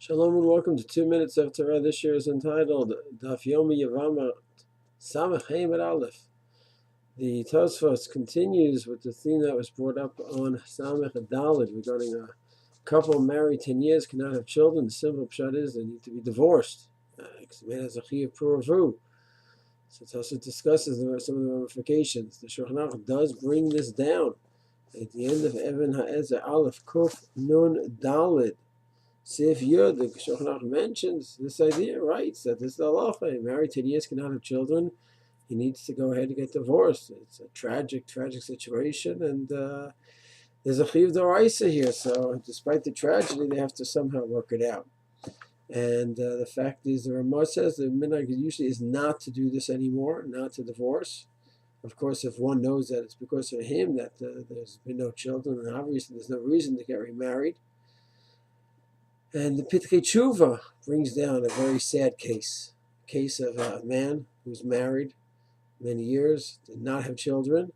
Shalom and welcome to 2 Minutes of Torah. This year is entitled Daf Yomi Yevamot Samech Hamed Aleph. The Tosfot continues with the theme that was brought up on Samech Daled regarding a couple married 10 years cannot have children. The simple pshat is they need to be divorced. Because the man has a chiyuv puravu. So Tosfot discusses some of the ramifications. The Shulchan Aruch does bring this down at the end of Even Haezer Aleph Kuf Nun Daled. See if you're the Shulchan Aruch mentions this idea, writes that this is the halacha. Married 10 years cannot have children. He needs to go ahead and get divorced. It's a tragic situation, and there's a chiyuv d'oraisa here. So, despite the tragedy, they have to somehow work it out. And the fact is, the Ramah says the minhag usually is not to do this anymore, not to divorce. Of course, if one knows that it's because of him that there's been no children, and obviously there's no reason to get remarried. And the Pitchai Teshuva brings down a very sad case of a man who's married many years, did not have children,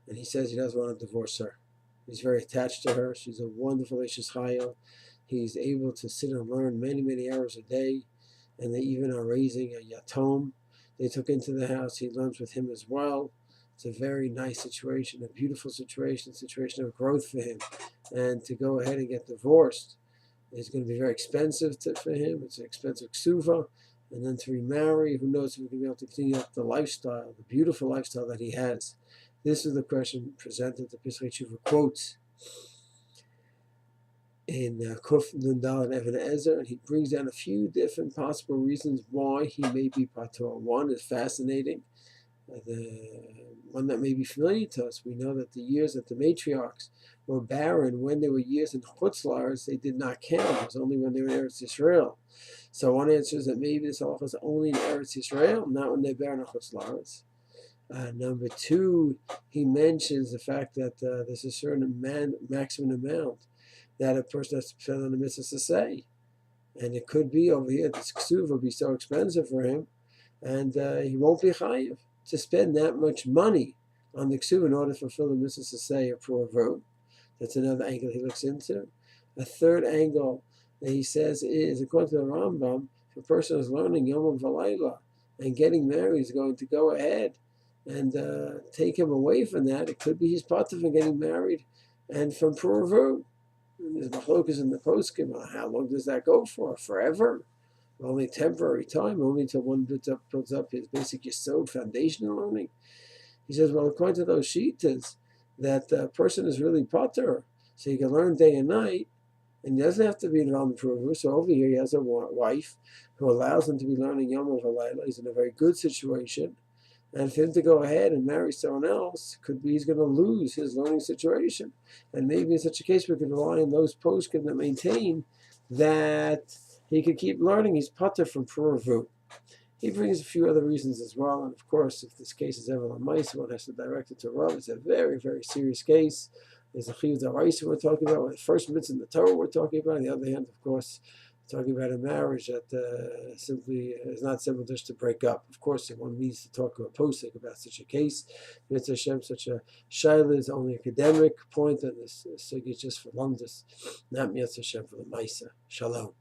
and he says he doesn't want to divorce her. He's very attached to her. She's a wonderful Ishes Chayil. He's able to sit and learn many hours a day, and they even are raising a yatom. They took into the house. He learns with him as well. It's a very nice situation, a beautiful situation of growth for him. And to go ahead and get divorced, it's going to be very expensive for him. It's an expensive ksuva. And then to remarry, who knows if we're going to be able to continue up the lifestyle, the beautiful lifestyle that he has. This is the question presented. The Pitchai Teshuva quotes in Kuf Nun Dal and Even Haezer, and he brings down a few different possible reasons why he may be patur. One is fascinating. The one that may be familiar to us, we know that the years that the matriarchs were barren, when there were years in Chutz La'aretz, they did not count. It was only when they were in Eretz Yisrael. So one answer is that maybe this halacha is only in Eretz Yisrael, not when they're barren in Chutz La'aretz. Number two, he mentions the fact that there's a certain maximum amount that a person has to spend on the mitzvah to say. And it could be over here, this ksuv will be so expensive for him, and he won't be chayiv to spend that much money on the ksuv in order to fulfill the mitzvah to say or puravu. That's another angle he looks into. A third angle that he says is, according to the Rambam, if a person is learning Yom V'Layla and getting married is going to go ahead and take him away from that, it could be his part of getting married and from puravu. There's machlokas in the poskim. How long does that go for? Forever? Only temporary time, only until one builds up his basic yesod foundational learning. He says, well, according to those shitas, that person is really patur, so he can learn day and night, and he doesn't have to be involved in puravu. So over here he has a wife who allows him to be learning Yom V'Layla. He's in a very good situation. And for him to go ahead and marry someone else, could be he's going to lose his learning situation. And maybe in such a case we can rely on those poskim that maintain that he could keep learning. He's patur from puravu. He brings a few other reasons as well. And of course, if this case is ever l'maaseh, one has to direct it to Rav. It's a very serious case. There's a chiyuv d'oraisa we're talking about. The first mitzvah in the Torah we're talking about. On the other hand, of course, talking about a marriage that simply is not simple just to break up. Of course, if one needs to talk to a posek about such a case, Mitzvah Hashem, such a shaila is only academic point, and this sugya is just for lumdus, not Mitzvah Hashem for the Maisa. Shalom.